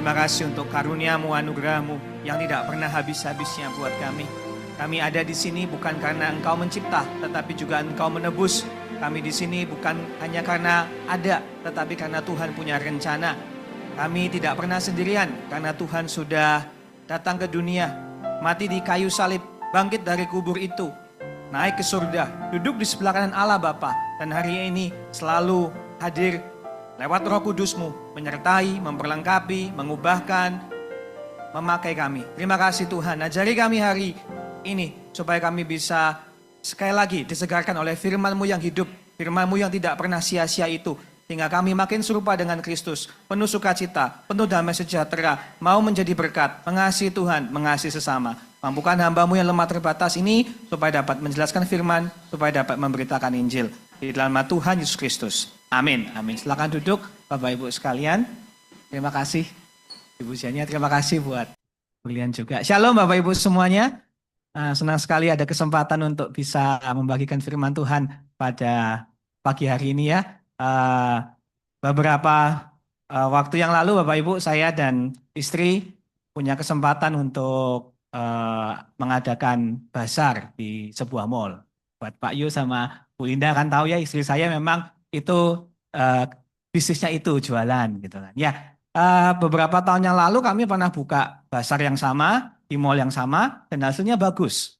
Terima kasih untuk karunia-Mu, anugerah-Mu yang tidak pernah habis-habisnya buat kami. Kami ada di sini bukan karena Engkau mencipta, tetapi juga Engkau menebus. Kami di sini bukan hanya karena ada, tetapi karena Tuhan punya rencana. Kami tidak pernah sendirian karena Tuhan sudah datang ke dunia, mati di kayu salib, bangkit dari kubur itu, naik ke surga, duduk di sebelah kanan Allah Bapa, dan hari ini selalu hadir lewat Roh Kudus-Mu, menyertai, memperlengkapi, mengubahkan, memakai kami. Terima kasih Tuhan, ajari kami hari ini supaya kami bisa sekali lagi disegarkan oleh firman-Mu yang hidup, firman-Mu yang tidak pernah sia-sia itu, sehingga kami makin serupa dengan Kristus, penuh sukacita, penuh damai sejahtera, mau menjadi berkat, mengasihi Tuhan, mengasihi sesama. Mampukan hamba-Mu yang lemah terbatas ini supaya dapat menjelaskan firman, supaya dapat memberitakan Injil. Di dalam nama Tuhan Yesus Kristus. Amin. Amin. Silakan duduk Bapak Ibu sekalian. Terima kasih Ibu Jania, terima kasih buat kalian juga. Shalom Bapak Ibu semuanya. Senang sekali ada kesempatan untuk bisa membagikan firman Tuhan pada pagi hari ini ya. Beberapa waktu yang lalu Bapak Ibu, saya dan istri punya kesempatan untuk mengadakan bazar di sebuah mall. Buat Pak Yu sama Bu Linda kan tahu ya, istri saya memang itu bisnisnya itu jualan gitu kan. Ya, beberapa tahun yang lalu kami pernah buka bazar yang sama di mall yang sama dan hasilnya bagus.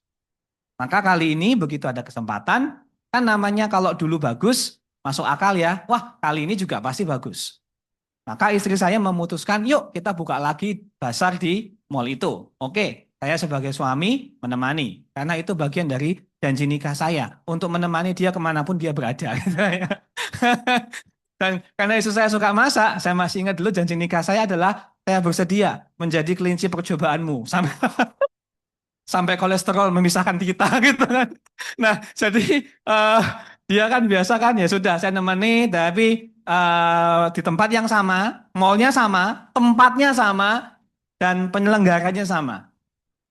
Maka kali ini begitu ada kesempatan, kan namanya kalau dulu bagus masuk akal ya. Wah, kali ini juga pasti bagus. Maka istri saya memutuskan, yuk kita buka lagi bazar di mall itu. Oke, saya sebagai suami menemani karena itu bagian dari janji nikah saya untuk menemani dia kemanapun dia berada. Dan karena istri saya suka masak, saya masih ingat dulu janji nikah saya adalah saya bersedia menjadi kelinci percobaanmu sampai kolesterol memisahkan kita gitu kan. Nah, jadi dia kan biasa kan ya sudah saya nemeni, tapi di tempat yang sama, mallnya sama, tempatnya sama, dan penyelenggaranya sama.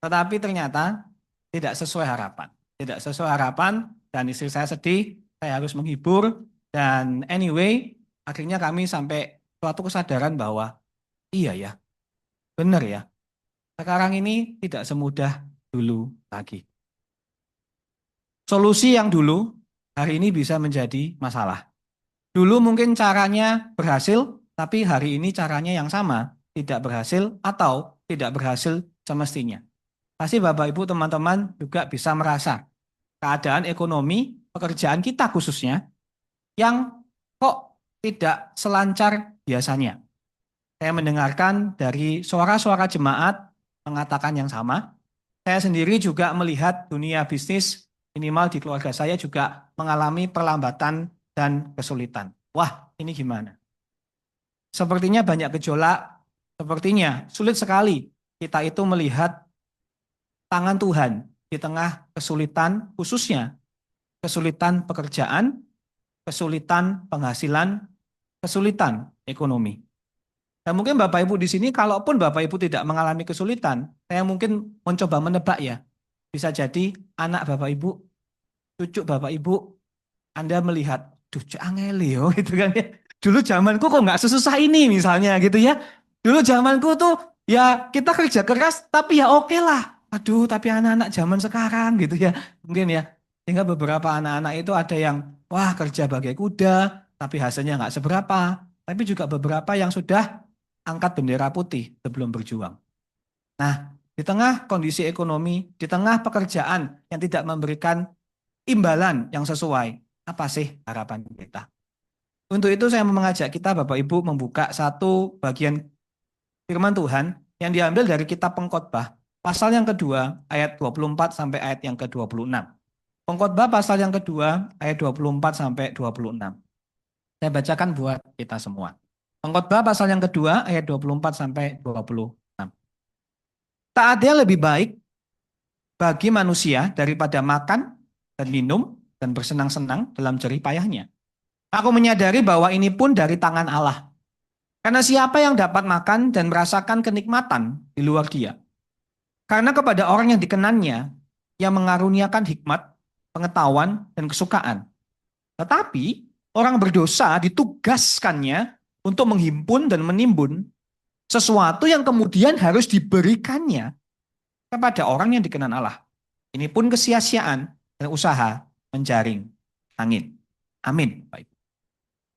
Tetapi ternyata tidak sesuai harapan. Tidak sesuai harapan dan istri saya sedih, saya harus menghibur. Dan anyway, akhirnya kami sampai suatu kesadaran bahwa iya ya, benar ya. Sekarang ini tidak semudah dulu lagi. Solusi yang dulu hari ini bisa menjadi masalah. Dulu mungkin caranya berhasil, tapi hari ini caranya yang sama, tidak berhasil atau tidak berhasil semestinya. Pasti Bapak Ibu teman-teman juga bisa merasa keadaan ekonomi pekerjaan kita khususnya yang kok tidak selancar biasanya. Saya mendengarkan dari suara-suara jemaat mengatakan yang sama. Saya sendiri juga melihat dunia bisnis minimal di keluarga saya juga mengalami perlambatan dan kesulitan. Wah, ini gimana? Sepertinya banyak gejolak, sepertinya sulit sekali kita itu melihat tangan Tuhan di tengah kesulitan, khususnya kesulitan pekerjaan, kesulitan penghasilan, kesulitan ekonomi. Dan mungkin Bapak Ibu di sini, kalaupun Bapak Ibu tidak mengalami kesulitan, saya mungkin mencoba menebak ya. Bisa jadi anak Bapak Ibu, cucu Bapak Ibu, Anda melihat, duh angeli yo gitu kan ya. Dulu zamanku kok nggak sesusah ini misalnya gitu ya. Dulu zamanku tuh ya kita kerja keras tapi ya oke lah. Aduh tapi anak-anak zaman sekarang gitu ya. Mungkin ya. Sehingga beberapa anak-anak itu ada yang wah kerja bagai kuda tapi hasilnya nggak seberapa. Tapi juga beberapa yang sudah angkat bendera putih sebelum berjuang. Nah, di tengah kondisi ekonomi, di tengah pekerjaan yang tidak memberikan imbalan yang sesuai, apa sih harapan kita? Untuk itu saya mau mengajak kita Bapak Ibu membuka satu bagian firman Tuhan yang diambil dari kitab Pengkhotbah, pasal yang kedua, ayat 24 sampai ayat yang ke-26. Pengkhotbah pasal yang kedua, ayat 24 sampai 26. Saya bacakan buat kita semua. Pengkhotbah pasal yang kedua ayat 24 sampai 26. Tak ada yang lebih baik bagi manusia daripada makan dan minum dan bersenang-senang dalam jerih payahnya. Aku menyadari bahwa ini pun dari tangan Allah. Karena siapa yang dapat makan dan merasakan kenikmatan di luar dia? Karena kepada orang yang dikenannya, yang mengaruniakan hikmat, pengetahuan, dan kesukaan. Tetapi orang berdosa ditugaskannya untuk menghimpun dan menimbun Sesuatu yang kemudian harus diberikannya kepada orang yang dikenan Allah. Ini pun kesia-siaan dan usaha menjaring angin. Amin.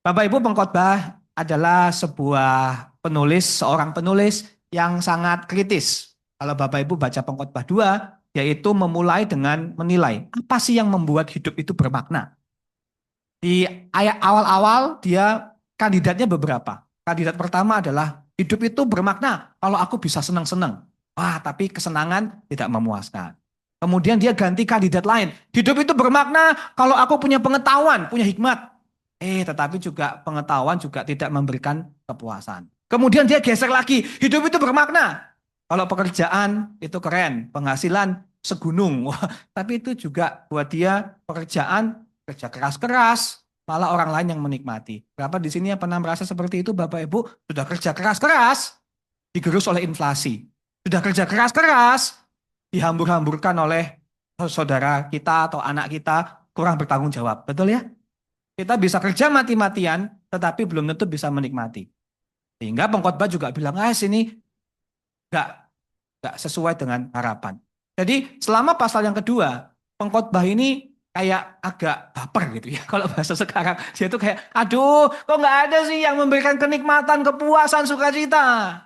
Bapak Ibu, pengkhotbah adalah sebuah penulis, seorang penulis yang sangat kritis. Kalau Bapak Ibu baca pengkhotbah 2, yaitu memulai dengan menilai apa sih yang membuat hidup itu bermakna. Di ayat awal-awal dia kandidatnya beberapa. Kandidat pertama adalah hidup itu bermakna kalau aku bisa senang-senang. Wah, tapi kesenangan tidak memuaskan. Kemudian dia ganti kandidat lain. Hidup itu bermakna kalau aku punya pengetahuan, punya hikmat. Tetapi juga pengetahuan juga tidak memberikan kepuasan. Kemudian dia geser lagi. Hidup itu bermakna. Kalau pekerjaan itu keren, penghasilan segunung. Wah, tapi itu juga buat dia pekerjaan kerja keras-keras, malah orang lain yang menikmati. Berapa di sini yang pernah merasa seperti itu, Bapak Ibu? Sudah kerja keras-keras, digerus oleh inflasi. Sudah kerja keras-keras, dihambur-hamburkan oleh saudara kita atau anak kita, kurang bertanggung jawab. Betul ya? Kita bisa kerja mati-matian, tetapi belum tentu bisa menikmati. Sehingga pengkhotbah juga bilang, sini nggak nggak sesuai dengan harapan. Jadi selama pasal yang kedua, pengkhotbah ini kayak agak baper gitu ya. Kalau bahasa sekarang, dia itu kayak, aduh, kok nggak ada sih yang memberikan kenikmatan, kepuasan, sukacita.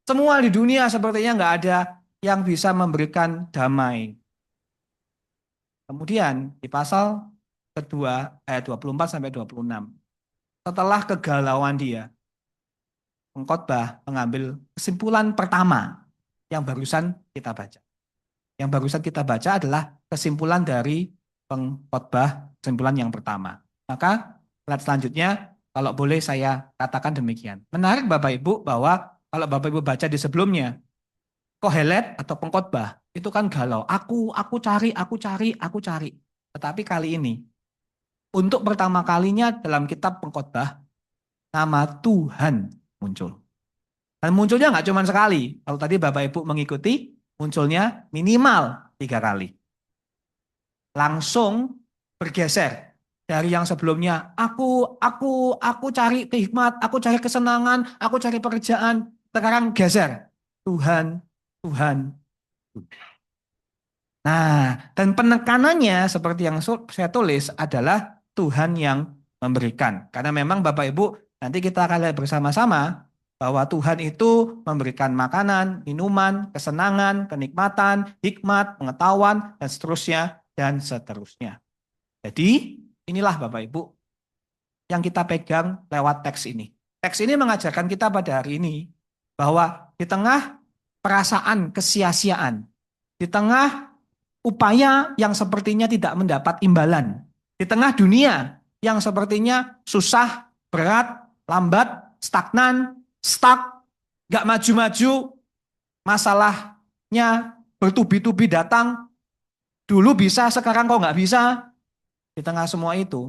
Semua di dunia sepertinya nggak ada yang bisa memberikan damai. Kemudian di pasal kedua ayat 24 sampai 26. Setelah kegalauan dia, pengkhotbah mengambil kesimpulan pertama yang barusan kita baca. Yang barusan kita baca adalah kesimpulan dari pengkhotbah, kesimpulan yang pertama. Maka slide selanjutnya, kalau boleh saya katakan demikian. Menarik Bapak Ibu bahwa kalau Bapak Ibu baca di sebelumnya, Kohelet atau pengkhotbah itu kan galau. Aku cari, aku cari, aku cari. Tetapi kali ini, untuk pertama kalinya dalam kitab pengkhotbah, nama Tuhan muncul. Dan munculnya nggak cuma sekali. Kalau tadi Bapak Ibu mengikuti, munculnya minimal 3 kali. Langsung bergeser dari yang sebelumnya, aku cari hikmat, aku cari kesenangan, aku cari pekerjaan. Sekarang geser, Tuhan, Tuhan. Nah, dan penekanannya seperti yang saya tulis adalah Tuhan yang memberikan. Karena memang Bapak Ibu, nanti kita akan lihat bersama-sama bahwa Tuhan itu memberikan makanan, minuman, kesenangan, kenikmatan, hikmat, pengetahuan, dan seterusnya, dan seterusnya. Jadi, inilah Bapak Ibu yang kita pegang lewat teks ini. Teks ini mengajarkan kita pada hari ini bahwa di tengah perasaan kesia-siaan, di tengah upaya yang sepertinya tidak mendapat imbalan, di tengah dunia yang sepertinya susah, berat, lambat, stagnan, stuck, gak maju-maju, masalahnya bertubi-tubi datang, dulu bisa, sekarang kok nggak bisa. Di tengah semua itu,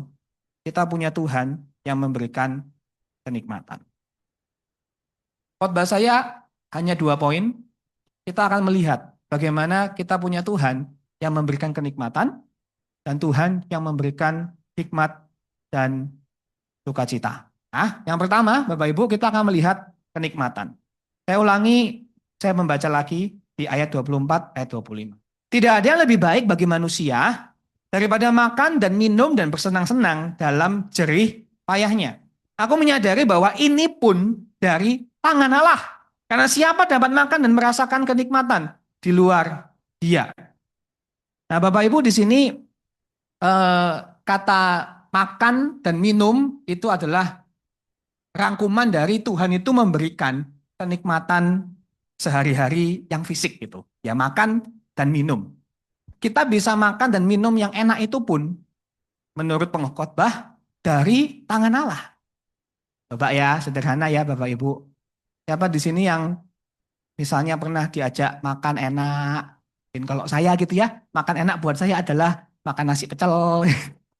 kita punya Tuhan yang memberikan kenikmatan. Khotbah saya hanya 2 poin. Kita akan melihat bagaimana kita punya Tuhan yang memberikan kenikmatan dan Tuhan yang memberikan hikmat dan sukacita. Nah, yang pertama, Bapak Ibu, kita akan melihat kenikmatan. Saya ulangi, saya membaca lagi di ayat 24, ayat 25. Tidak ada yang lebih baik bagi manusia daripada makan dan minum dan bersenang-senang dalam jerih payahnya. Aku menyadari bahwa ini pun dari tangan Allah. Karena siapa dapat makan dan merasakan kenikmatan di luar Dia. Nah, Bapak Ibu, di sini kata makan dan minum itu adalah rangkuman dari Tuhan itu memberikan kenikmatan sehari-hari yang fisik gitu. Ya, makan dan minum. Kita bisa makan dan minum yang enak itu pun menurut pengkhotbah dari tangan Allah. Bapak ya, sederhana ya Bapak Ibu. Siapa di sini yang misalnya pernah diajak makan enak? Dan kalau saya gitu ya, makan enak buat saya adalah makan nasi pecel.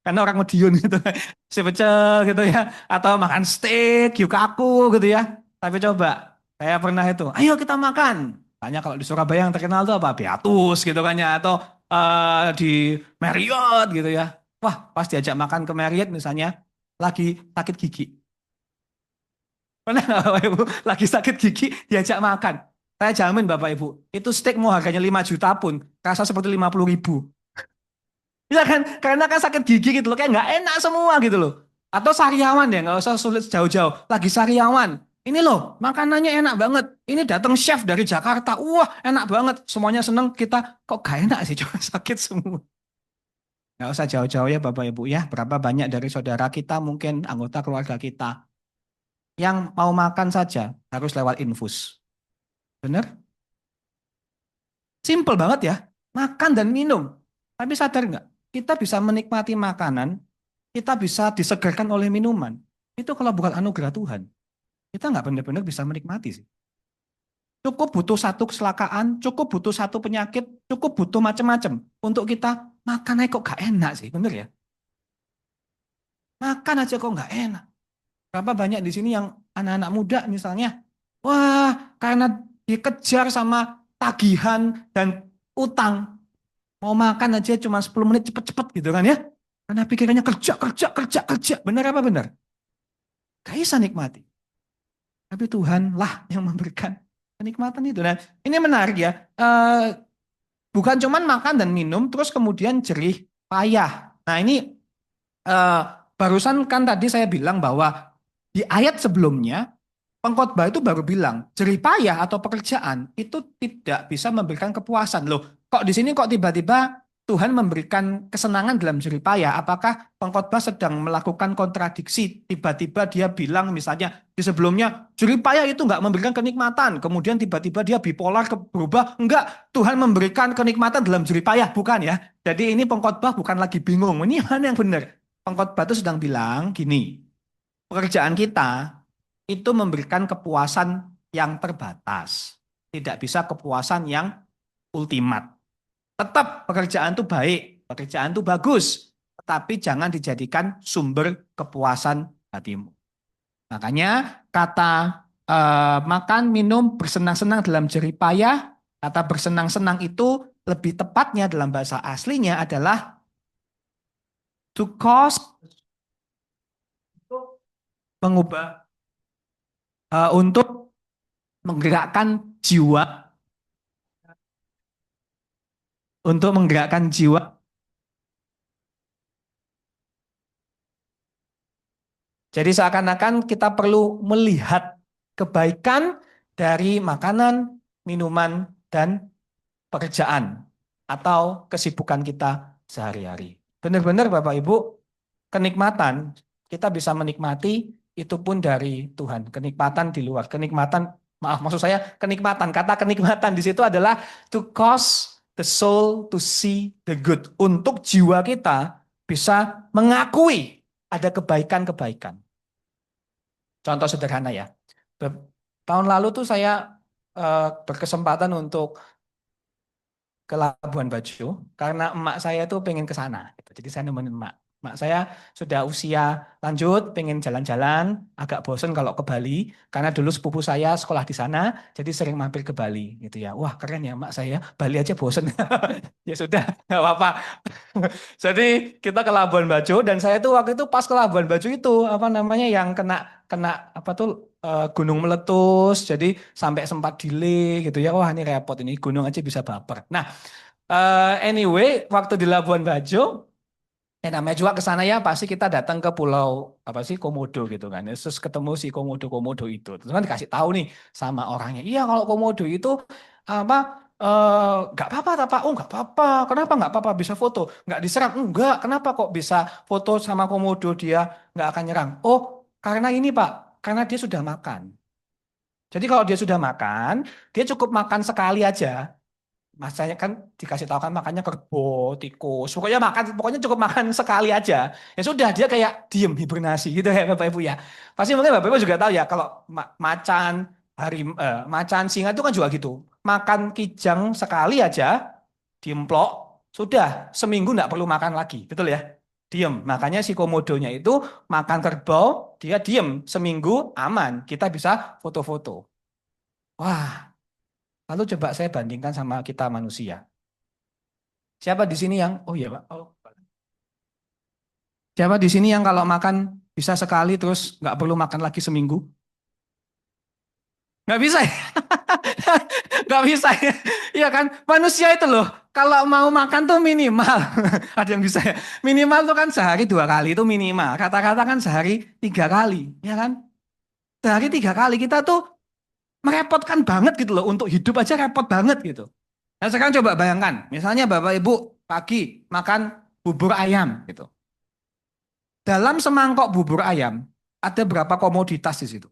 Karena orang Madiun gitu. Nasi pecel gitu ya. Atau makan steak, yukaku gitu ya. Tapi coba, saya pernah itu, ayo kita makan. Tanya kalau di Surabaya yang terkenal itu apa? Beatus gitu kan ya. Atau di Marriott gitu ya. Wah, pas diajak makan ke Marriott misalnya, lagi sakit gigi. Pernah nggak Bapak Ibu lagi sakit gigi diajak makan? Saya jamin Bapak Ibu, itu steak mau harganya 5 juta pun, rasa seperti 50.000. Iya kan? Karena kan sakit gigi gitu loh, kayak nggak enak semua gitu loh. Atau sariawan ya, nggak usah sulit jauh-jauh. Lagi sariawan, ini loh makanannya enak banget. Ini datang chef dari Jakarta, wah enak banget. Semuanya seneng, kita kok gak enak sih, cuma sakit semua. Nggak usah jauh-jauh ya Bapak Ibu ya. Berapa banyak dari saudara kita, mungkin anggota keluarga kita, yang mau makan saja harus lewat infus. Bener? Simple banget ya. Makan dan minum. Tapi sadar nggak? Kita bisa menikmati makanan, kita bisa disegarkan oleh minuman. Itu kalau bukan anugerah Tuhan, kita nggak benar-benar bisa menikmati sih. Cukup butuh satu kecelakaan, cukup butuh satu penyakit, cukup butuh macam-macam untuk kita makan aja kok nggak enak sih, bener ya? Makan aja kok nggak enak. Berapa banyak di sini yang anak-anak muda misalnya, wah karena dikejar sama tagihan dan utang, mau makan aja cuma 10 menit cepet-cepet gitu kan ya. Karena pikirannya kerja, kerja, kerja, kerja. Benar apa benar? Gak bisa nikmati. Tapi Tuhan lah yang memberikan kenikmatan itu. Nah, ini menarik ya. Bukan cuma makan dan minum, terus kemudian jerih payah. Nah, ini eh, barusan kan tadi saya bilang bahwa di ayat sebelumnya, pengkhotbah itu baru bilang, jerih payah atau pekerjaan itu tidak bisa memberikan kepuasan. Loh, kok di sini kok tiba-tiba Tuhan memberikan kesenangan dalam jerih payah? Apakah pengkhotbah sedang melakukan kontradiksi? Tiba-tiba dia bilang misalnya di sebelumnya jerih payah itu nggak memberikan kenikmatan. Kemudian tiba-tiba dia bipolar berubah. Enggak, Tuhan memberikan kenikmatan dalam jerih payah. Bukan ya. Jadi ini pengkhotbah bukan lagi bingung. Ini mana yang benar? Pengkhotbah itu sedang bilang gini, pekerjaan kita itu memberikan kepuasan yang terbatas. Tidak bisa kepuasan yang ultimat. Tetap pekerjaan itu baik, pekerjaan itu bagus, tetapi jangan dijadikan sumber kepuasan hatimu. Makanya kata makan, minum, bersenang-senang dalam jerih payah, kata bersenang-senang itu lebih tepatnya dalam bahasa aslinya adalah to cause, mengubah, untuk menggerakkan jiwa, untuk menggerakkan jiwa. Jadi seakan-akan kita perlu melihat kebaikan dari makanan, minuman, dan pekerjaan atau kesibukan kita sehari-hari. Benar-benar Bapak Ibu, kenikmatan kita bisa menikmati itu pun dari Tuhan. Kenikmatan di luar, kenikmatan, maaf maksud saya kenikmatan. Kata kenikmatan di situ adalah to cause the soul to see the good. Untuk jiwa kita bisa mengakui ada kebaikan-kebaikan. Contoh sederhana ya. Tahun lalu tuh saya berkesempatan untuk ke Labuan Bajo karena emak saya tuh pengen ke sana gitu. Jadi saya nemenin emak. Emak saya sudah usia lanjut, pengen jalan-jalan, agak bosen kalau ke Bali karena dulu sepupu saya sekolah di sana, jadi sering mampir ke Bali gitu ya. Wah, keren ya emak saya, Bali aja bosen. Ya sudah, nggak apa-apa. Jadi kita ke Labuan Bajo dan saya tuh waktu itu pas ke Labuan Bajo itu apa namanya yang kena kena apa tuh gunung meletus, jadi sampai sempat delay gitu ya. Wah ini repot ini gunung aja bisa baper. Nah anyway waktu di Labuan Bajo, namanya juga ke sana ya pasti kita datang ke pulau apa sih Komodo gitu kan. Terus ketemu si Komodo itu. Terus kan dikasih tahu nih sama orangnya. Iya kalau Komodo itu apa nggak apa-apa Pak. Oh nggak apa-apa. Kenapa nggak apa-apa bisa foto? Nggak diserang? Enggak. Kenapa kok bisa foto sama Komodo dia nggak akan nyerang? Oh karena ini Pak. Karena dia sudah makan. Jadi kalau dia sudah makan, dia cukup makan sekali aja. Masanya kan dikasih tahu kan makannya kerbau, tikus. Pokoknya cukup makan sekali aja. Ya sudah dia kayak diem hibernasi gitu ya Bapak Ibu ya. Pasti mungkin Bapak Ibu juga tahu ya kalau macan macan singa itu kan juga gitu. Makan kijang sekali aja diemplok, sudah seminggu nggak perlu makan lagi. Betul ya? Diem. Makanya si komodonya itu makan kerbau, dia diem seminggu aman. Kita bisa foto-foto. Wah, lalu coba saya bandingkan sama kita manusia. Siapa di sini yang, oh iya Pak, oh, siapa di sini yang kalau makan bisa sekali terus nggak perlu makan lagi seminggu? Nggak bisa ya? Nggak bisa ya? Iya kan? Manusia itu loh, kalau mau makan tuh minimal. Ada yang bisa ya? Minimal tuh kan sehari 2 kali itu minimal. Kata-kata kan sehari 3 kali. Ya kan? Sehari 3 kali kita tuh merepotkan banget gitu loh. Untuk hidup aja repot banget gitu. Nah sekarang coba bayangkan. Misalnya Bapak Ibu pagi makan bubur ayam gitu. Dalam semangkok bubur ayam, ada berapa komoditas di situ?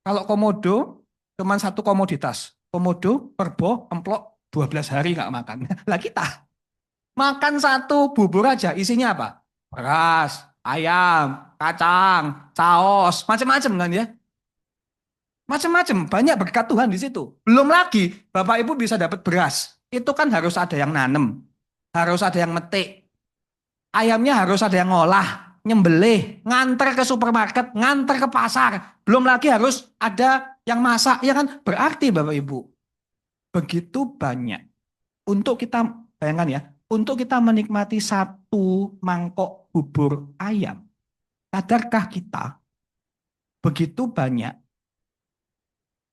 Kalau komodo, cuma satu komoditas. Komodo, perbo, emplok, 12 hari nggak makan. Lah kita makan satu bubur aja, isinya apa? Beras, ayam, kacang, saus, macam-macam kan ya? Macam-macam, banyak berkat Tuhan di situ. Belum lagi, Bapak Ibu bisa dapat beras. Itu kan harus ada yang nanem, harus ada yang metik, ayamnya harus ada yang ngolah, nyembelih, nganter ke supermarket, nganter ke pasar. Belum lagi harus ada yang masak, ya kan? Berarti Bapak Ibu, begitu banyak untuk kita bayangkan ya, untuk kita menikmati satu mangkok bubur ayam. Sadarkah kita begitu banyak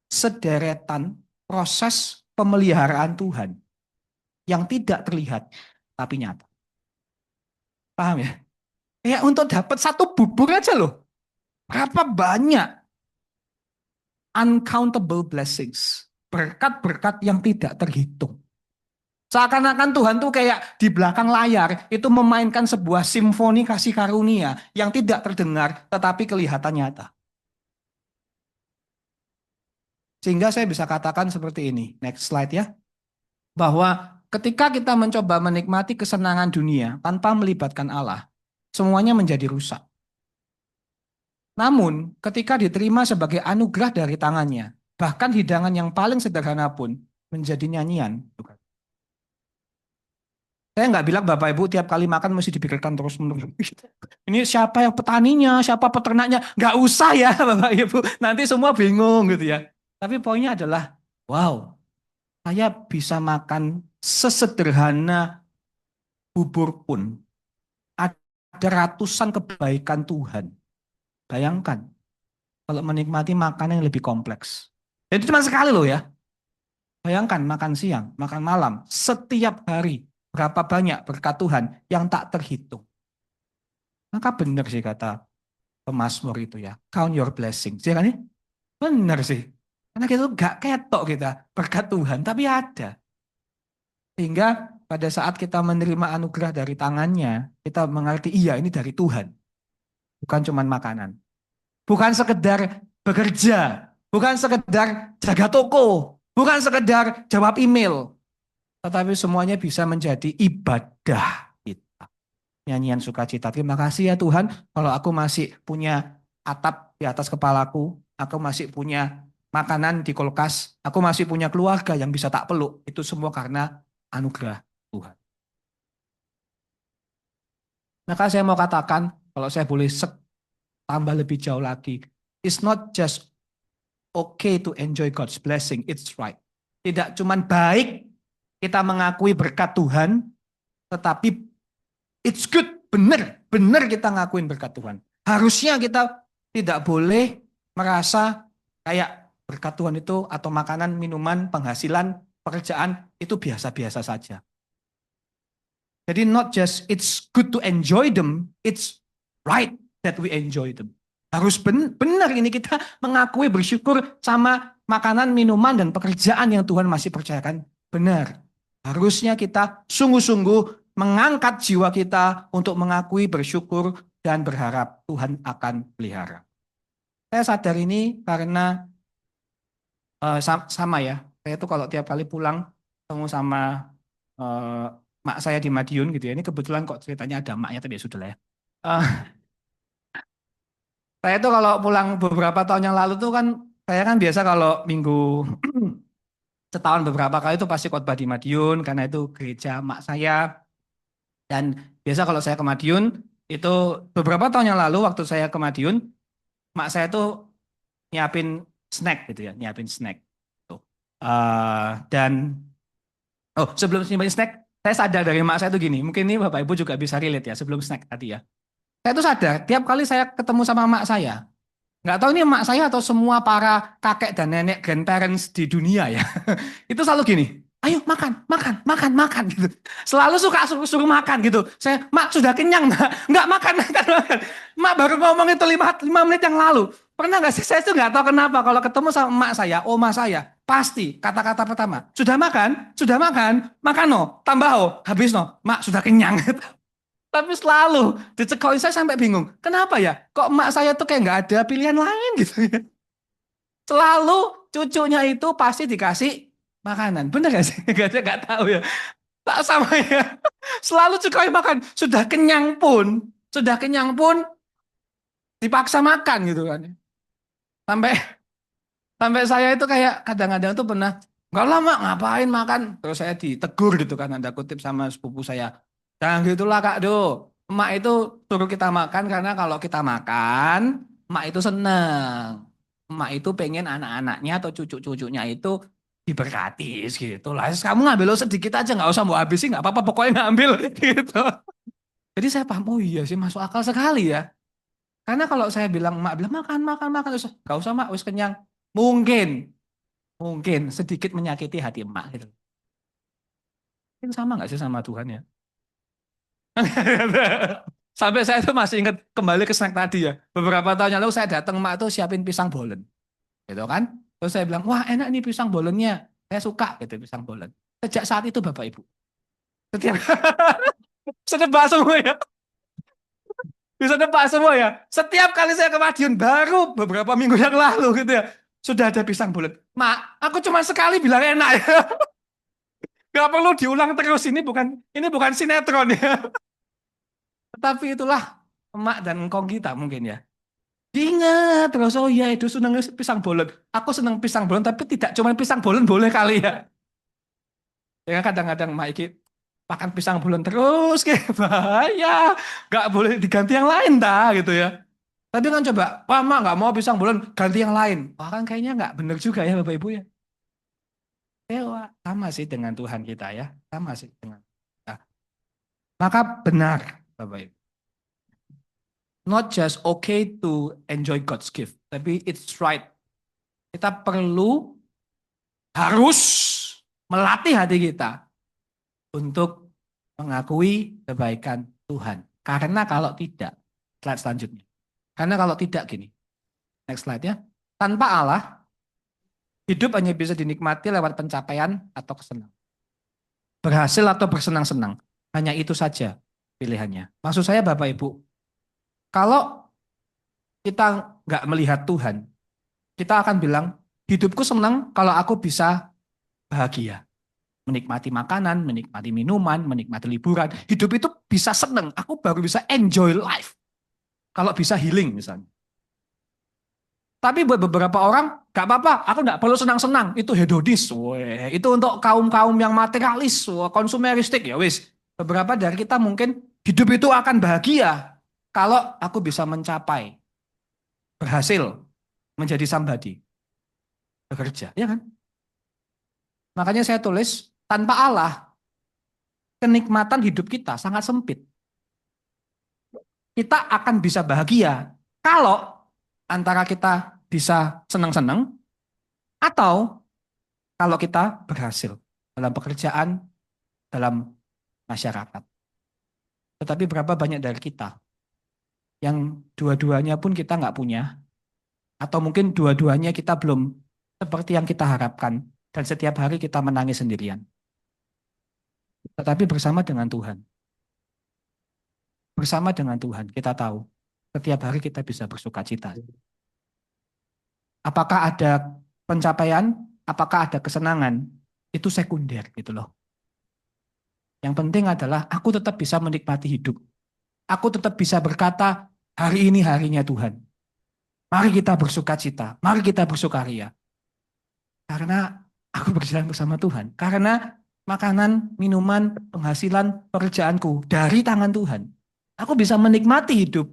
sederetan proses pemeliharaan Tuhan yang tidak terlihat tapi nyata. Paham ya? Ya untuk dapat satu bubur aja loh. Berapa banyak uncountable blessings. Berkat-berkat yang tidak terhitung. Seakan-akan Tuhan tuh kayak di belakang layar itu memainkan sebuah simfoni kasih karunia yang tidak terdengar tetapi kelihatan nyata. Sehingga saya bisa katakan seperti ini. Next slide ya. Bahwa ketika kita mencoba menikmati kesenangan dunia tanpa melibatkan Allah, semuanya menjadi rusak. Namun, ketika diterima sebagai anugerah dari tangannya, bahkan hidangan yang paling sederhana pun menjadi nyanyian. Saya nggak bilang Bapak Ibu tiap kali makan mesti dipikirkan terus-menerus. Ini siapa yang petaninya, siapa peternaknya. Nggak usah ya Bapak Ibu, nanti semua bingung gitu ya. Tapi poinnya adalah, wow, saya bisa makan sesederhana bubur pun. Ada ratusan kebaikan Tuhan. Bayangkan, kalau menikmati makanan yang lebih kompleks. Dan itu cuma sekali loh ya. Bayangkan makan siang, makan malam, setiap hari berapa banyak berkat Tuhan yang tak terhitung. Maka benar sih kata pemazmur itu ya, count your blessings. Ya kan ya? Benar sih. Karena kita tuh gak ketok kita berkat Tuhan, tapi ada. Sehingga pada saat kita menerima anugerah dari tangannya, kita mengerti iya ini dari Tuhan. Bukan cuma makanan. Bukan sekedar bekerja. Bukan sekedar jaga toko. Bukan sekedar jawab email. Tetapi semuanya bisa menjadi ibadah kita. Nyanyian sukacita. Terima kasih ya Tuhan, kalau aku masih punya atap di atas kepalaku, aku masih punya makanan di kulkas, aku masih punya keluarga yang bisa tak peluk. Itu semua karena anugerah Tuhan. Maka saya mau katakan, kalau saya boleh tambah lebih jauh lagi, it's not just okay to enjoy God's blessing, it's right. Tidak cuma baik kita mengakui berkat Tuhan, tetapi it's good, benar, benar kita ngakuin berkat Tuhan. Harusnya kita tidak boleh merasa kayak berkat Tuhan itu atau makanan, minuman, penghasilan, pekerjaan itu biasa-biasa saja. Jadi not just it's good to enjoy them, it's right that we enjoy them. Harus benar ini kita mengakui bersyukur sama makanan, minuman, dan pekerjaan yang Tuhan masih percayakan. Benar. Harusnya kita sungguh-sungguh mengangkat jiwa kita untuk mengakui bersyukur dan berharap Tuhan akan pelihara. Saya sadar ini karena sama ya. Saya tuh kalau tiap kali pulang ketemu sama mak saya di Madiun gitu ya. Ini kebetulan kok ceritanya ada maknya tapi ya sudah lah ya. Eh, saya tuh kalau pulang beberapa tahun yang lalu tuh kan saya kan biasa kalau minggu setahun beberapa kali itu pasti khotbah di Madiun karena itu gereja mak saya. Dan biasa kalau saya ke Madiun itu beberapa tahun yang lalu waktu saya ke Madiun, mak saya tuh nyiapin snack gitu ya, nyiapin snack. Tuh. Dan sebelum nyiapin snack, saya sadar dari mak saya tuh gini, mungkin ini Bapak Ibu juga bisa relate ya sebelum snack tadi ya. Saya tuh sadar tiap kali saya ketemu sama mak saya, Nggak tahu ini emak saya atau semua para kakek dan nenek grandparents di dunia ya. Itu selalu gini, ayo makan, makan, makan, makan gitu. Selalu suka suruh makan gitu. Saya, mak sudah kenyang mak, nggak makan, makan, makan. Mak baru ngomong itu 5 menit yang lalu. Pernah nggak sih, saya tuh nggak tahu kenapa kalau ketemu sama emak saya, oma saya, pasti kata-kata pertama, sudah makan, makan no, tambah oh, habis no, mak sudah kenyang. Tapi selalu dicekokin saya sampai bingung. Kenapa ya? Kok emak saya tuh kayak nggak ada pilihan lain gitu ya. Selalu cucunya itu pasti dikasih makanan. Bener gak sih? Gak tahu ya. Tak sama ya. Selalu cekokin makan. Sudah kenyang pun dipaksa makan gitu kan. Sampai sampai saya itu kayak kadang-kadang tuh pernah, enggak lah mak ngapain makan. Terus saya ditegur gitu kan, ada kutip sama sepupu saya. Jangan gitulah Kak Do. Emak itu suruh kita makan karena kalau kita makan, emak itu seneng. Emak itu pengen anak-anaknya atau cucu-cucunya itu diberkati gitu lah. Kamu ngambil lo sedikit aja, nggak usah mau habisin, nggak apa-apa, pokoknya ngambil gitu. Jadi saya paham, oh iya sih masuk akal sekali ya. Karena kalau saya bilang, emak bilang makan, makan, makan, terus nggak usah mak, wis kenyang. Mungkin, mungkin sedikit menyakiti hati emak gitu. Mungkin sama nggak sih sama Tuhan ya? Sampai saya tuh masih ingat kembali ke snack tadi ya. Beberapa tahun yang lalu saya datang, emak tuh siapin pisang bolen. Gitu kan. Terus saya bilang, wah enak nih pisang bolennya. Saya suka gitu pisang bolen. Sejak saat itu Bapak Ibu. Setiap bisa nebak semua ya. Bisa nebak semua ya. Setiap kali saya ke Madiun, baru beberapa minggu yang lalu gitu ya. Sudah ada pisang bolen. Mak, aku cuma sekali bilang enak ya. Gak perlu diulang terus. Ini bukan sinetron ya. Tetapi itulah emak dan engkong kita mungkin ya. Diingat terus, oh iya itu seneng pisang bolen. Aku seneng pisang bolen, tapi tidak cuma pisang bolen boleh kali ya. Ya kadang-kadang Mak Iki makan pisang bolen terus kayak bahaya. Gak boleh diganti yang lain dah gitu ya. Tapi kan coba, wah Mak nggak mau pisang bolen, ganti yang lain. Wah kan kayaknya nggak bener juga ya Bapak Ibu ya. Ya wah, sama sih dengan Tuhan kita ya. Sama sih dengan kita. Maka benar Bapak Ibu. Not just okay to enjoy God's gift, tapi it's right. Kita harus melatih hati kita untuk mengakui kebaikan Tuhan. Karena kalau tidak, slide selanjutnya. Karena kalau tidak gini, next slide ya. Tanpa Allah, hidup hanya bisa dinikmati lewat pencapaian atau kesenangan. Berhasil atau bersenang-senang. Hanya itu saja pilihannya. Maksud saya Bapak Ibu, kalau kita nggak melihat Tuhan, kita akan bilang, hidupku senang kalau aku bisa bahagia. Menikmati makanan, menikmati minuman, menikmati liburan. Hidup itu bisa senang, aku baru bisa enjoy life. Kalau bisa healing misalnya. Tapi buat beberapa orang, gak apa-apa, aku gak perlu senang-senang. Itu hedonis. Weh. Itu untuk kaum-kaum yang materialis, konsumeristik. Ya wis. Beberapa dari kita mungkin hidup itu akan bahagia kalau aku bisa mencapai, berhasil menjadi somebody, bekerja. Ya kan? Makanya saya tulis, tanpa Allah, kenikmatan hidup kita sangat sempit. Kita akan bisa bahagia kalau antara kita bisa senang-senang atau kalau kita berhasil dalam pekerjaan, dalam masyarakat. Tetapi berapa banyak dari kita yang dua-duanya pun kita nggak punya, atau mungkin dua-duanya kita belum seperti yang kita harapkan, dan setiap hari kita menangis sendirian. Tetapi bersama dengan Tuhan kita tahu setiap hari kita bisa bersuka cita. Apakah ada pencapaian, apakah ada kesenangan, itu sekunder gitu loh. Yang penting adalah aku tetap bisa menikmati hidup. Aku tetap bisa berkata, hari ini harinya Tuhan. Mari kita bersuka cita, mari kita bersukaria. Karena aku berjalan bersama Tuhan. Karena makanan, minuman, penghasilan, pekerjaanku dari tangan Tuhan. Aku bisa menikmati hidup.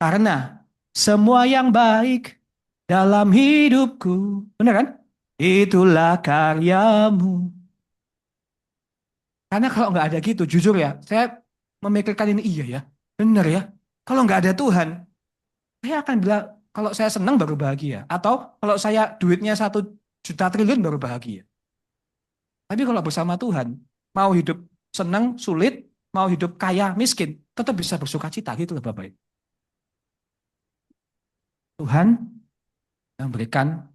Karena semua yang baik dalam hidupku. Benar kan? Itulah karyamu. Karena kalau nggak ada gitu, jujur ya, saya memikirkan ini iya ya, benar ya. Kalau nggak ada Tuhan, saya akan bilang, kalau saya senang baru bahagia. Atau kalau saya duitnya 1 juta triliun baru bahagia. Tapi kalau bersama Tuhan, mau hidup senang, sulit, mau hidup kaya, miskin, tetap bisa bersuka cita gitu loh Bapak Ibu. Tuhan memberikan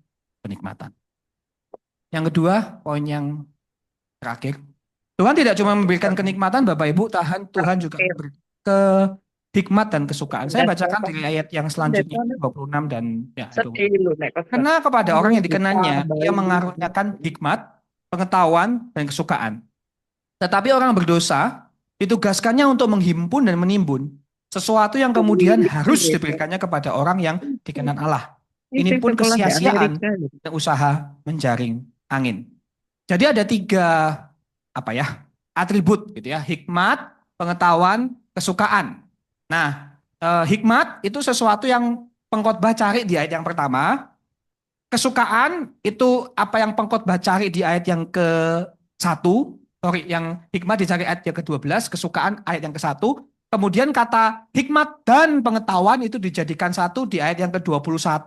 kenikmatan. Yang kedua, poin yang terakhir, Tuhan tidak cuma memberikan kenikmatan Bapak Ibu, Tuhan juga memberi ke hikmat dan kesukaan. Saya bacakan dari ayat yang selanjutnya 26 dan ya itu. Sedih lu nek Karena kepada orang yang dikenannya, ia ditambahin. mengaruniakan hikmat, pengetahuan, dan kesukaan. Tetapi orang berdosa ditugaskannya untuk menghimpun dan menimbun sesuatu yang kemudian harus diberikannya kepada orang yang dikenan Allah. Ini Ini pun sekolah di kesia-siaan Amerika gitu. dan usaha menjaring angin. Jadi ada 3 apa ya atribut gitu ya, hikmat, pengetahuan, kesukaan. Nah, hikmat itu sesuatu yang pengkhotbah cari di ayat yang pertama. Kesukaan itu apa yang pengkhotbah cari di ayat yang ke-1. Sorry, yang hikmat dicari ayat yang ke-12, kesukaan ayat yang ke-1. Kemudian kata hikmat dan pengetahuan itu dijadikan satu di ayat yang ke-21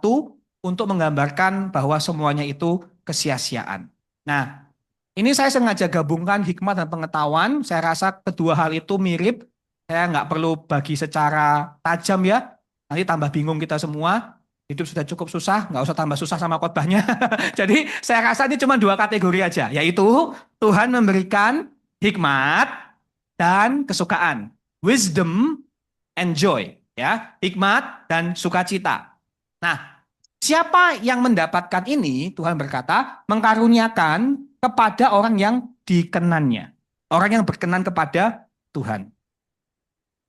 untuk menggambarkan bahwa semuanya itu kesia-siaan. Nah, ini saya sengaja gabungkan hikmat dan pengetahuan. Saya rasa kedua hal itu mirip. Saya nggak perlu bagi secara tajam ya. Nanti tambah bingung kita semua. Hidup sudah cukup susah, nggak usah tambah susah sama khotbahnya. Jadi saya rasa ini cuma 2 kategori aja, yaitu Tuhan memberikan hikmat dan kesukaan, wisdom and joy, ya, hikmat dan sukacita. Nah, siapa yang mendapatkan ini? Tuhan berkata, mengkaruniakan kepada orang yang dikenannya, orang yang berkenan kepada Tuhan.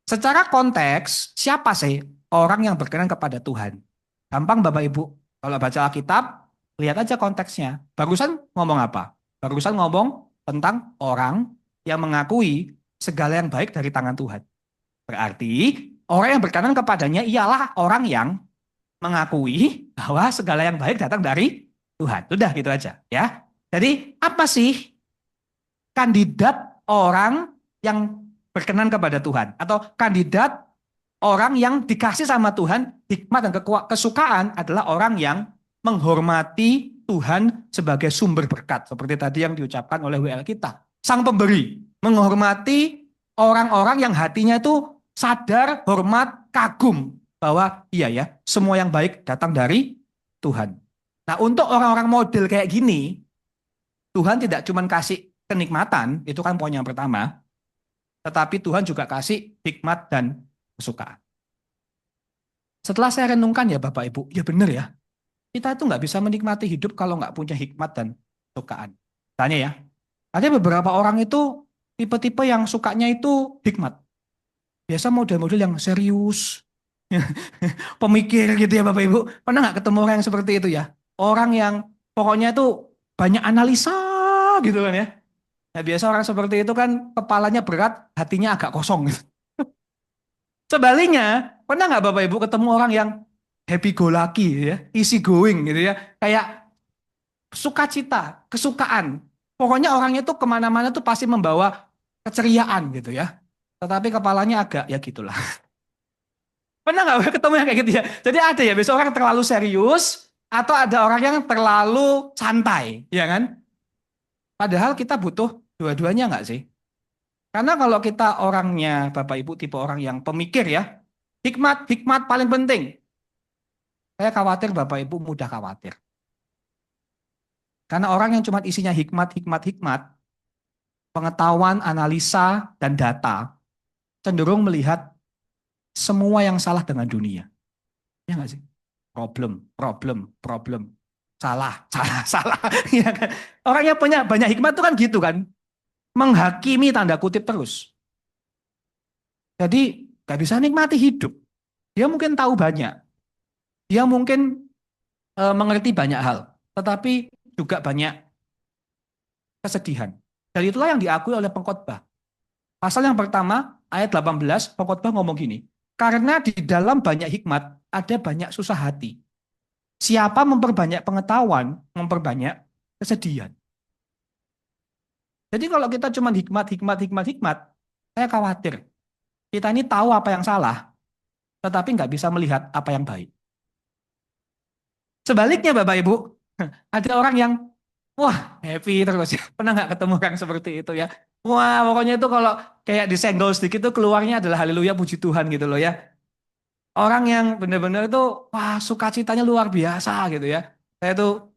Secara konteks, siapa sih orang yang berkenan kepada Tuhan? Gampang Bapak Ibu, kalau baca Alkitab, lihat aja konteksnya. Barusan ngomong apa? Barusan ngomong tentang orang yang mengakui segala yang baik dari tangan Tuhan. Berarti orang yang berkenan kepadanya ialah orang yang mengakui bahwa segala yang baik datang dari Tuhan. Sudah gitu aja ya. Jadi apa sih kandidat orang yang berkenan kepada Tuhan? Atau kandidat orang yang dikasih sama Tuhan, hikmat dan kesukaan adalah orang yang menghormati Tuhan sebagai sumber berkat. Seperti tadi yang diucapkan oleh WL kita. Sang pemberi menghormati orang-orang yang hatinya itu sadar, hormat, kagum. Bahwa iya ya, semua yang baik datang dari Tuhan. Nah untuk orang-orang model kayak gini, Tuhan tidak cuma kasih kenikmatan, itu kan poin yang pertama. Tetapi Tuhan juga kasih hikmat dan kesukaan. Setelah saya renungkan ya Bapak Ibu, ya benar ya. Kita itu nggak bisa menikmati hidup kalau nggak punya hikmat dan kesukaan. Tanya ya, ada beberapa orang itu tipe-tipe yang sukanya itu hikmat. Biasa model-model yang serius, pemikir gitu ya Bapak Ibu. Pernah nggak ketemu orang yang seperti itu ya? Orang yang pokoknya itu banyak analisa gitu kan ya. Nah, biasa orang seperti itu kan kepalanya berat, hatinya agak kosong gitu. Sebaliknya, pernah nggak Bapak Ibu ketemu orang yang happy go lucky ya, easy going gitu ya, kayak sukacita, kesukaan. Pokoknya orangnya tuh kemana-mana tuh pasti membawa keceriaan gitu ya. Tetapi kepalanya agak ya gitulah. Pernah nggak ketemu yang kayak gitu ya? Jadi ada ya, besok orang terlalu serius atau ada orang yang terlalu santai, ya kan? Padahal kita butuh dua-duanya nggak sih? Karena kalau kita orangnya, Bapak Ibu tipe orang yang pemikir ya, hikmat paling penting. Saya khawatir Bapak Ibu mudah khawatir. Karena orang yang cuma isinya hikmat, pengetahuan, analisa, dan data, cenderung melihat semua yang salah dengan dunia. Ya nggak sih? Problem. Salah. Ya kan? Orang yang punya banyak hikmat itu kan gitu kan. Menghakimi tanda kutip terus. Jadi nggak bisa nikmati hidup. Dia mungkin tahu banyak. Dia mungkin mengerti banyak hal. Tetapi juga banyak kesedihan. Dan itulah yang diakui oleh pengkhotbah. Pasal yang pertama, ayat 18, pengkhotbah ngomong gini, karena di dalam banyak hikmat, ada banyak susah hati. Siapa memperbanyak pengetahuan, memperbanyak kesedihan. Jadi kalau kita cuma hikmat, saya khawatir. Kita ini tahu apa yang salah, tetapi nggak bisa melihat apa yang baik. Sebaliknya Bapak Ibu, ada orang yang wah happy terus ya. Pernah nggak ketemu orang seperti itu ya? Wah pokoknya itu kalau kayak disenggol sedikit itu keluarnya adalah haleluya puji Tuhan gitu loh ya. Orang yang benar-benar itu wah sukacitanya luar biasa gitu ya. Saya tuh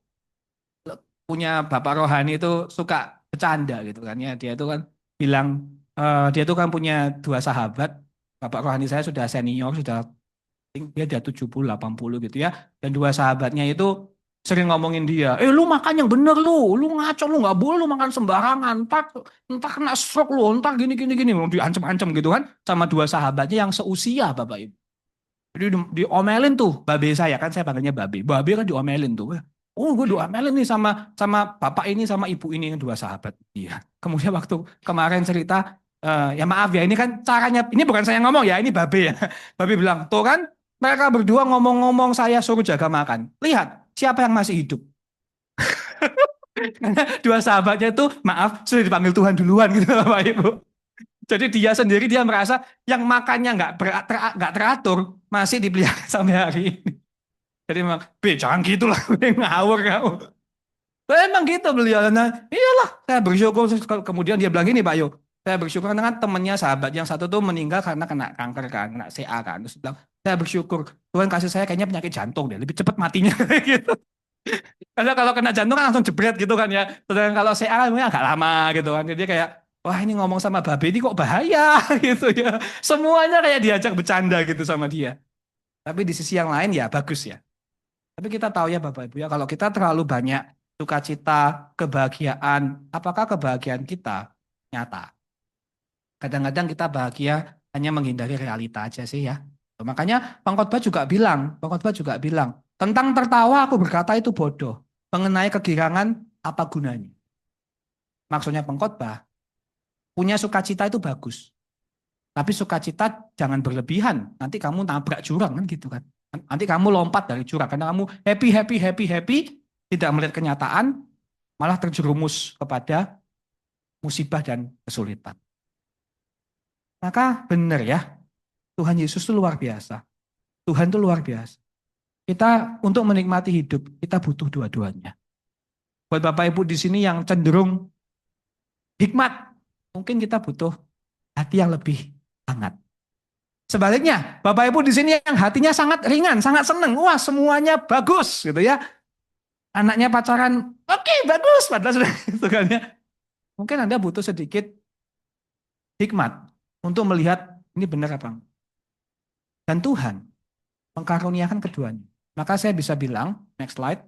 punya bapak rohani itu suka bercanda gitu kan ya. Dia tuh kan bilang dia tuh kan punya dua sahabat. Bapak rohani saya sudah senior, sudah dia udah 70 80 gitu ya. Dan dua sahabatnya itu sering ngomongin dia, lu makan yang bener lu ngaco lu nggak boleh lu makan sembarangan, entar kena stroke lu, entar gini gini gini, mau diancam-ancam gitu kan sama dua sahabatnya yang seusia Bapak Ibu. Jadi diomelin tuh babe saya kan saya panggilnya babe. Babe kan diomelin tuh. Oh, gue diomelin nih sama sama bapak ini sama ibu ini yang dua sahabat. Iya. Kemudian waktu kemarin cerita ya maaf ya ini kan caranya ini bukan saya ngomong ya ini babe ya. Babe bilang, "Tuh kan mereka berdua ngomong-ngomong saya suruh jaga makan. Lihat siapa yang masih hidup." Karena dua sahabatnya itu maaf sudah dipanggil Tuhan duluan gitu Bapak Ibu. Jadi dia sendiri dia merasa yang makannya nggak teratur masih dipelihara sampai hari ini. Jadi memang, "Be, jangan gitu lah, be, ngawur kamu." Emang gitu beliau. Nah, iyalah, saya bersyukur. Kemudian dia bilang gini, Pak Yo, saya bersyukur karena kan temannya sahabat yang satu tuh meninggal karena kena kanker kan, kena CA kan. Terus dia bilang, saya bersyukur Tuhan kasih saya kayaknya penyakit jantung deh, lebih cepat matinya gitu. Karena kalau kena jantung kan langsung jebret gitu kan ya. Sedangkan kalau CA kan mungkin agak lama gitu kan. Jadi kayak, wah ini ngomong sama Babe ini kok bahaya gitu ya. Semuanya kayak diajak bercanda gitu sama dia. Tapi di sisi yang lain ya bagus ya. Tapi kita tahu ya Bapak Ibu ya, kalau kita terlalu banyak sukacita, kebahagiaan, apakah kebahagiaan kita nyata? Kadang-kadang kita bahagia hanya menghindari realita aja sih ya. Makanya pengkhotbah juga bilang, tentang tertawa aku berkata itu bodoh. Mengenai kegirangan apa gunanya? Maksudnya pengkhotbah, punya sukacita itu bagus. Tapi sukacita jangan berlebihan. Nanti kamu nabrak jurang kan gitu kan. Nanti kamu lompat dari jurang karena kamu happy happy happy happy tidak melihat kenyataan malah terjerumus kepada musibah dan kesulitan. Maka benar ya, Tuhan Yesus itu luar biasa. Tuhan itu luar biasa. Kita untuk menikmati hidup, kita butuh dua-duanya. Buat Bapak Ibu di sini yang cenderung hikmat, mungkin kita butuh hati yang lebih hangat. Sebaliknya, Bapak Ibu di sini yang hatinya sangat ringan, sangat senang, wah semuanya bagus gitu ya. Anaknya pacaran, oke bagus, padahal sudah gitu kan ya. Mungkin Anda butuh sedikit hikmat untuk melihat ini benar apa enggak. Dan Tuhan mengkaruniakan keduanya. Maka saya bisa bilang, next slide,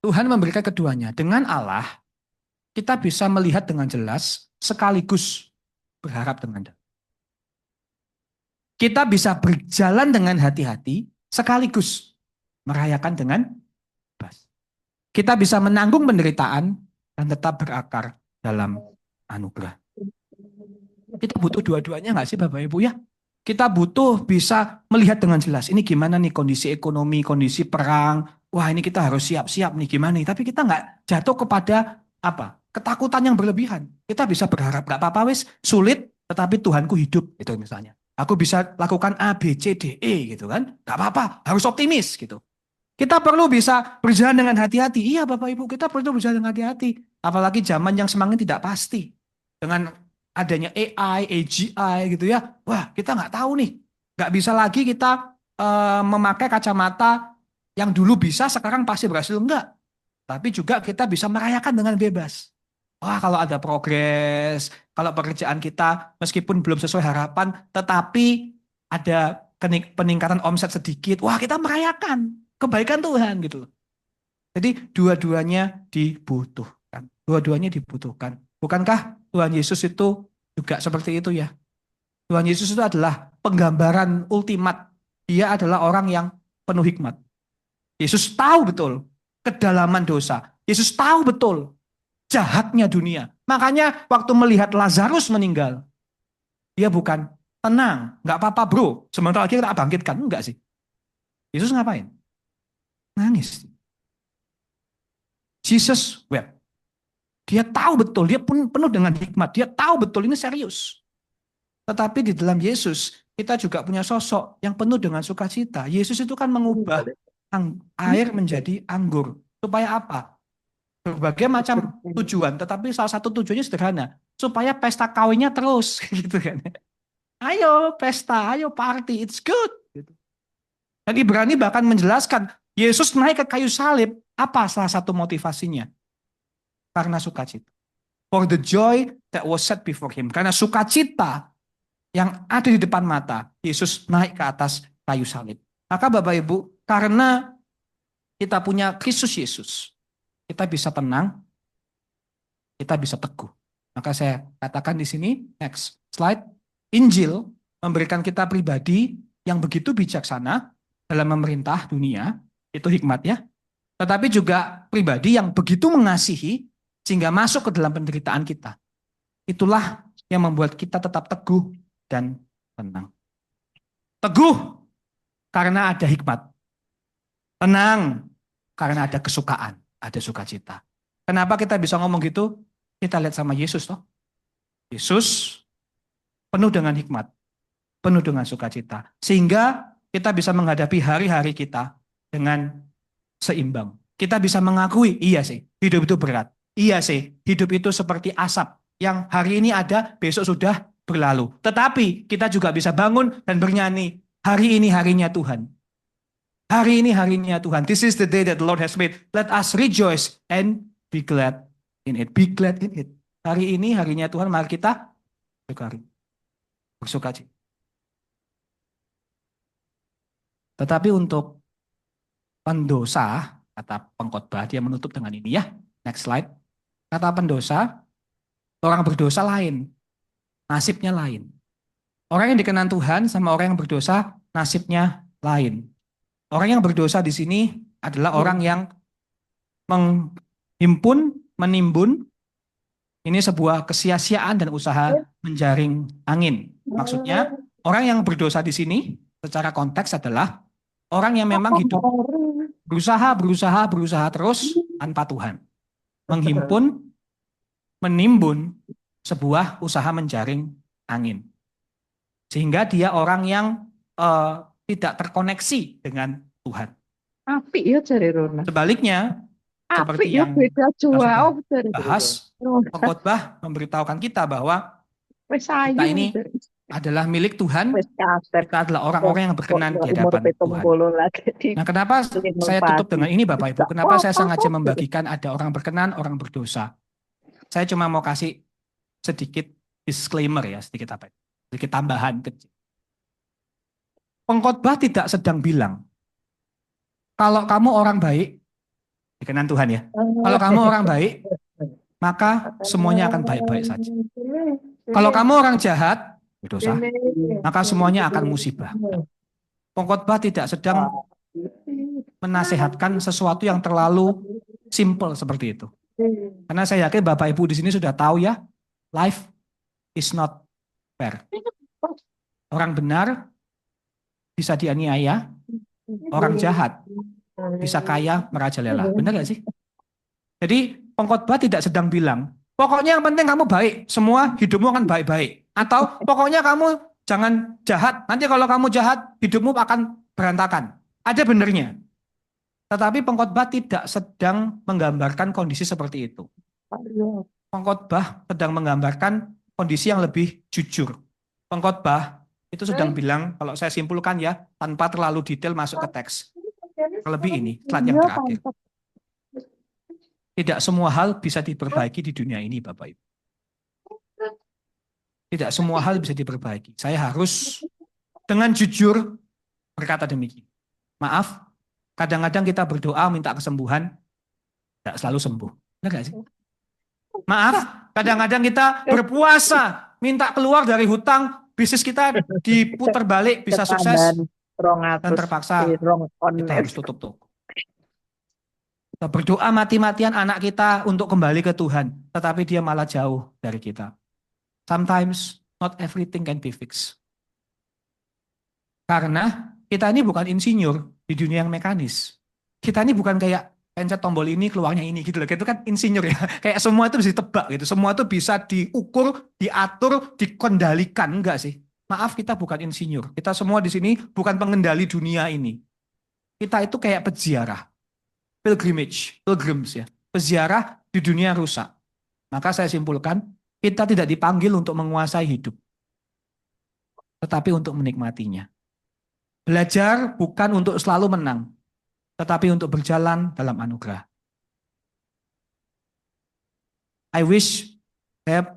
Tuhan memberikan keduanya. Dengan Allah, kita bisa melihat dengan jelas sekaligus berharap dengan dalam. Kita bisa berjalan dengan hati-hati sekaligus merayakan dengan bebas. Kita bisa menanggung penderitaan dan tetap berakar dalam anugerah. Kita butuh dua-duanya nggak sih Bapak Ibu ya? Kita butuh bisa melihat dengan jelas. Ini gimana nih kondisi ekonomi, kondisi perang. Wah ini kita harus siap-siap nih gimana nih. Tapi kita nggak jatuh kepada apa? Ketakutan yang berlebihan. Kita bisa berharap nggak apa-apa wis sulit, tetapi Tuhanku hidup itu misalnya. Aku bisa lakukan A, B, C, D, E gitu kan. Nggak apa-apa, harus optimis gitu. Kita perlu bisa berjalan dengan hati-hati. Iya Bapak Ibu, kita perlu berjalan dengan hati-hati. Apalagi zaman yang semakin tidak pasti. Dengan adanya AI, AGI gitu ya. Wah kita nggak tahu nih. Nggak bisa lagi kita memakai kacamata yang dulu bisa, sekarang pasti berhasil. Enggak. Tapi juga kita bisa merayakan dengan bebas. Wah kalau ada progres, kalau pekerjaan kita meskipun belum sesuai harapan, tetapi ada peningkatan omset sedikit. Wah kita merayakan kebaikan Tuhan gitu loh. Jadi dua-duanya dibutuhkan. Dua-duanya dibutuhkan. Bukankah Tuhan Yesus itu juga seperti itu ya? Tuhan Yesus itu adalah penggambaran ultimat. Dia adalah orang yang penuh hikmat. Yesus tahu betul kedalaman dosa. Yesus tahu betul jahatnya dunia. Makanya waktu melihat Lazarus meninggal, dia bukan tenang, nggak apa-apa bro, sebentar lagi kita bangkitkan. Enggak sih. Yesus ngapain? Nangis. Jesus wept. Dia tahu betul, dia pun penuh dengan hikmat. Dia tahu betul ini serius. Tetapi di dalam Yesus, kita juga punya sosok yang penuh dengan sukacita. Yesus itu kan mengubah air menjadi anggur. Supaya apa? Berbagai macam tujuan, tetapi salah satu tujuannya sederhana. Supaya pesta kawinnya terus. Gitu kan. Ayo pesta, ayo party, it's good. Gitu. Dan Ibrani bahkan menjelaskan, Yesus naik ke kayu salib. Apa salah satu motivasinya? Karena sukacita. For the joy that was set before him. Karena sukacita yang ada di depan mata, Yesus naik ke atas kayu salib. Maka Bapak Ibu, karena kita punya Kristus Yesus, kita bisa tenang, kita bisa teguh. Maka saya katakan di sini, next slide, Injil memberikan kita pribadi yang begitu bijaksana dalam memerintah dunia, itu hikmatnya, tetapi juga pribadi yang begitu mengasihi sehingga masuk ke dalam penderitaan kita. Itulah yang membuat kita tetap teguh dan tenang. Teguh karena ada hikmat. Tenang karena ada kesukaan, ada sukacita. Kenapa kita bisa ngomong gitu? Kita lihat sama Yesus toh. Yesus penuh dengan hikmat, penuh dengan sukacita. Sehingga kita bisa menghadapi hari-hari kita dengan seimbang. Kita bisa mengakui, iya sih, hidup itu berat. Iya sih, hidup itu seperti asap yang hari ini ada, besok sudah berlalu. Tetapi kita juga bisa bangun dan bernyanyi, hari ini harinya Tuhan. Hari ini harinya Tuhan. This is the day that the Lord has made. Let us rejoice and be glad in it. Be glad in it. Hari ini harinya Tuhan, mari kita bersukacita. Tetapi untuk pendosa, kata pengkhotbah, dia menutup dengan ini ya. Next slide. Kata pendosa, orang berdosa lain. Nasibnya lain. Orang yang dikenan Tuhan sama orang yang berdosa, nasibnya lain. Orang yang berdosa di sini adalah orang yang menghimpun, menimbun. Ini sebuah kesia-siaan dan usaha menjaring angin. Maksudnya, orang yang berdosa di sini secara konteks adalah orang yang memang hidup berusaha terus tanpa Tuhan. Menghimpun, menimbun sebuah usaha menjaring angin. Sehingga dia orang yang tidak terkoneksi dengan Tuhan. Apik ya cari Rona. Sebaliknya, seperti Apik ya yang beda kita sudah jauh cari bahas, pengkhotbah memberitahukan kita bahwa Wes kita ayu ini adalah milik Tuhan, wes kaset. kita adalah orang-orang yang berkenan di Umur hadapan Tuhan. 70 lagi di Nah, kenapa saya tutup dengan ini Bapak Ibu? Kenapa saya sengaja Apa-apa. membagikan ada orang berkenan, orang berdosa? Saya cuma mau kasih sedikit disclaimer ya, sedikit apa? Sedikit tambahan kecil. Pengkhotbah tidak sedang bilang, kalau kamu orang baik, dikenan Tuhan ya. Kalau kamu orang baik, maka semuanya akan baik-baik saja. Kalau kamu orang jahat, berdosa, maka semuanya akan musibah. Pengkhotbah tidak sedang menasehatkan sesuatu yang terlalu simple seperti itu. Karena saya yakin Bapak Ibu di sini sudah tahu ya, life is not fair. Orang benar bisa dianiaya, orang jahat bisa kaya merajalela. Benar gak sih? Jadi pengkhotbah tidak sedang bilang, pokoknya yang penting kamu baik, semua hidupmu akan baik-baik. Atau pokoknya kamu jangan jahat, nanti kalau kamu jahat, hidupmu akan berantakan. Ada benernya. Tetapi pengkhotbah tidak sedang menggambarkan kondisi seperti itu. Pengkhotbah sedang menggambarkan kondisi yang lebih jujur. Pengkhotbah itu sedang bilang, kalau saya simpulkan ya, tanpa terlalu detail masuk ke teks. Terlebih ini, slide yang terakhir. Tidak semua hal bisa diperbaiki di dunia ini, Bapak Ibu. Tidak semua hal bisa diperbaiki. Saya harus dengan jujur berkata demikian. Maaf, kadang-kadang kita berdoa minta kesembuhan, tidak selalu sembuh. Benar nggak sih? Maaf, kadang-kadang kita berpuasa, minta keluar dari hutang, bisnis kita diputar balik, bisa sukses, dan terpaksa kita harus tutup toko. Kita berdoa mati-matian anak kita untuk kembali ke Tuhan, tetapi dia malah jauh dari kita. Sometimes not everything can be fixed. Karena kita ini bukan insinyur di dunia yang mekanis. Kita ini bukan kayak pencet tombol ini keluarnya ini gitu loh. Itu kan insinyur ya. Kayak semua itu bisa ditebak gitu. Semua itu bisa diukur, diatur, dikendalikan, enggak sih? Maaf, kita bukan insinyur. Kita semua di sini bukan pengendali dunia ini. Kita itu kayak peziarah, pilgrims ya. Peziarah di dunia rusak. Maka saya simpulkan, kita tidak dipanggil untuk menguasai hidup, tetapi untuk menikmatinya. Belajar bukan untuk selalu menang, tetapi untuk berjalan dalam anugerah. I wish, saya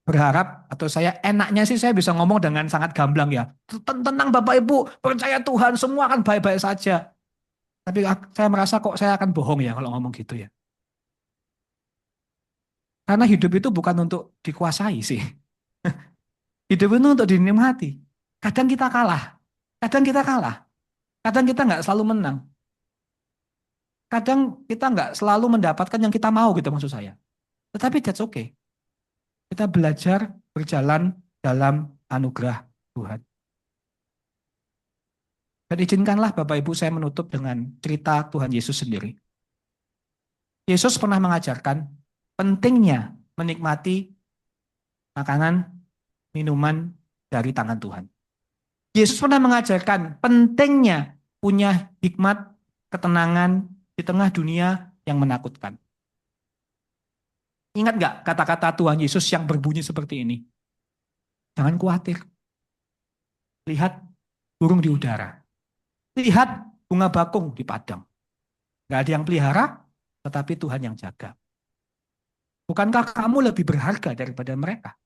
berharap, atau saya enaknya sih saya bisa ngomong dengan sangat gamblang ya. Tenang Bapak Ibu, percaya Tuhan, semua akan baik-baik saja. Tapi saya merasa kok saya akan bohong ya kalau ngomong gitu ya. Karena hidup itu bukan untuk dikuasai sih. Hidup itu untuk dinikmati. Kadang kita kalah, kadang kita kalah, kadang kita nggak selalu menang. Kadang kita nggak selalu mendapatkan yang kita mau gitu maksud saya. Tetapi that's okay. Kita belajar berjalan dalam anugerah Tuhan. Dan izinkanlah Bapak Ibu saya menutup dengan cerita Tuhan Yesus sendiri. Yesus pernah mengajarkan pentingnya menikmati makanan, minuman dari tangan Tuhan. Yesus pernah mengajarkan pentingnya punya hikmat, ketenangan di tengah dunia yang menakutkan. Ingat nggak kata-kata Tuhan Yesus yang berbunyi seperti ini? Jangan khawatir. Lihat burung di udara. Lihat bunga bakung di padang. Nggak ada yang pelihara, tetapi Tuhan yang jaga. Bukankah kamu lebih berharga daripada mereka?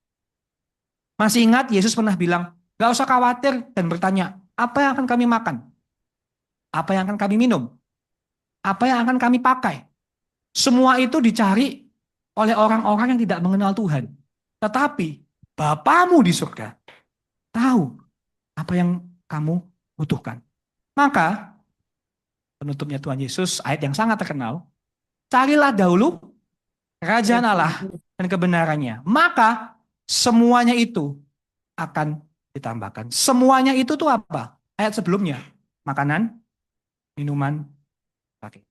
Masih ingat Yesus pernah bilang, nggak usah khawatir dan bertanya, apa yang akan kami makan? Apa yang akan kami minum? Apa yang akan kami pakai? Semua itu dicari oleh orang-orang yang tidak mengenal Tuhan. Tetapi Bapamu di surga tahu apa yang kamu butuhkan. Maka penutupnya Tuhan Yesus, ayat yang sangat terkenal, carilah dahulu kerajaan Allah dan kebenarannya. Maka semuanya itu akan ditambahkan. Semuanya itu tuh apa? Ayat sebelumnya, makanan, minuman, pakai.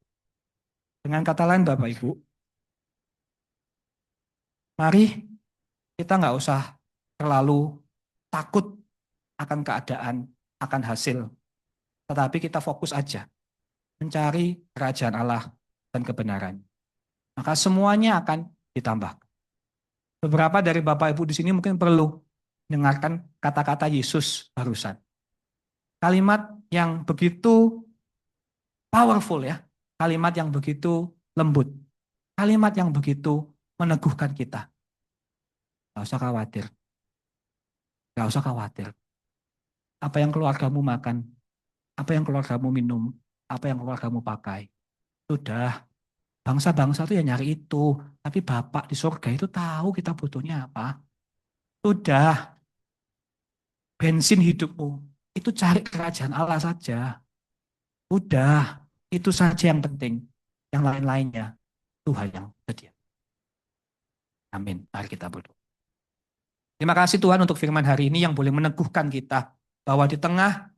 Dengan kata lain Bapak Ibu, mari kita nggak usah terlalu takut akan keadaan, akan hasil. Tetapi kita fokus aja mencari kerajaan Allah dan kebenaran. Maka semuanya akan ditambah. Beberapa dari Bapak Ibu di sini mungkin perlu dengarkan kata-kata Yesus barusan. Kalimat yang begitu powerful ya. Kalimat yang begitu lembut. Kalimat yang begitu meneguhkan kita. Gak usah khawatir. Gak usah khawatir. Apa yang keluargamu makan, apa yang keluargamu minum, apa yang keluargamu pakai. Sudah, bangsa-bangsa itu ya nyari itu. Tapi Bapak di surga itu tahu kita butuhnya apa. Sudah, bensin hidupmu. Itu cari kerajaan Allah saja. Udah, itu saja yang penting. Yang lain-lainnya, Tuhan yang sedia. Amin. Mari kita berdoa. Terima kasih Tuhan untuk firman hari ini yang boleh meneguhkan kita bahwa di tengah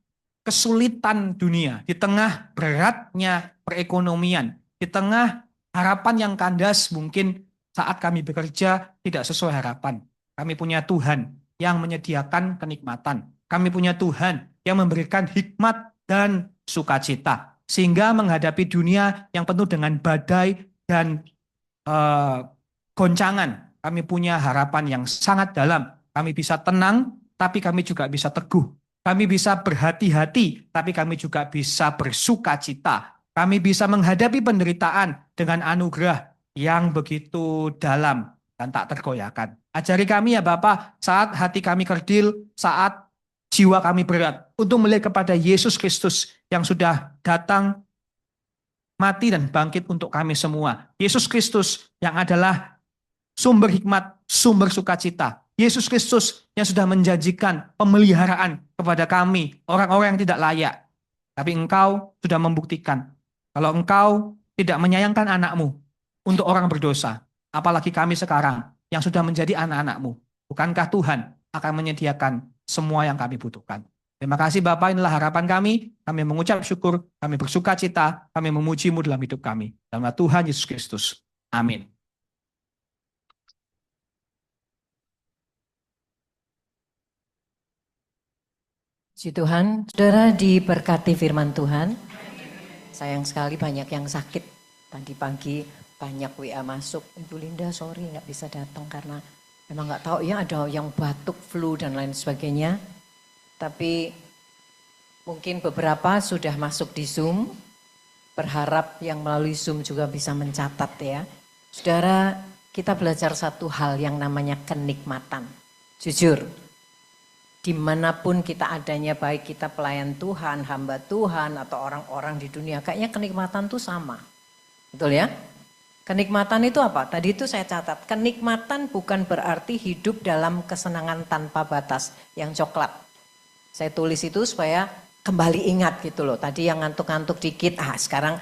kesulitan dunia, di tengah beratnya perekonomian, di tengah harapan yang kandas mungkin saat kami bekerja tidak sesuai harapan. Kami punya Tuhan yang menyediakan kenikmatan. Kami punya Tuhan yang memberikan hikmat dan sukacita. Sehingga menghadapi dunia yang penuh dengan badai dan goncangan, kami punya harapan yang sangat dalam. Kami bisa tenang, tapi kami juga bisa teguh. Kami bisa berhati-hati, tapi kami juga bisa bersukacita. Kami bisa menghadapi penderitaan dengan anugerah yang begitu dalam dan tak tergoyahkan. Ajari kami ya Bapa, saat hati kami kerdil, saat jiwa kami berat, untuk melihat kepada Yesus Kristus yang sudah datang, mati dan bangkit untuk kami semua. Yesus Kristus yang adalah sumber hikmat, sumber sukacita. Yesus Kristus yang sudah menjanjikan pemeliharaan kepada kami, orang-orang yang tidak layak. Tapi Engkau sudah membuktikan, kalau Engkau tidak menyayangkan anakmu untuk orang berdosa, apalagi kami sekarang yang sudah menjadi anak-anakmu. Bukankah Tuhan akan menyediakan semua yang kami butuhkan? Terima kasih Bapak, inilah harapan kami mengucap syukur, kami bersuka cita, kami memuji-Mu dalam hidup kami. Dalam nama Tuhan Yesus Kristus. Amin. Puji Tuhan, saudara diberkati firman Tuhan. Sayang sekali banyak yang sakit. Tadi pagi banyak WA masuk. Ibu Linda sorry nggak bisa datang karena memang nggak tahu ya ada yang batuk, flu dan lain sebagainya. Tapi mungkin beberapa sudah masuk di Zoom. Berharap yang melalui Zoom juga bisa mencatat ya. Saudara, kita belajar satu hal yang namanya kenikmatan. Jujur, dimanapun kita adanya, baik kita pelayan Tuhan, hamba Tuhan, atau orang-orang di dunia, kayaknya kenikmatan itu sama. Betul ya? Kenikmatan itu apa? Tadi itu saya catat, kenikmatan bukan berarti hidup dalam kesenangan tanpa batas, yang coklat. Saya tulis itu supaya kembali ingat gitu loh. Tadi yang ngantuk-ngantuk dikit, sekarang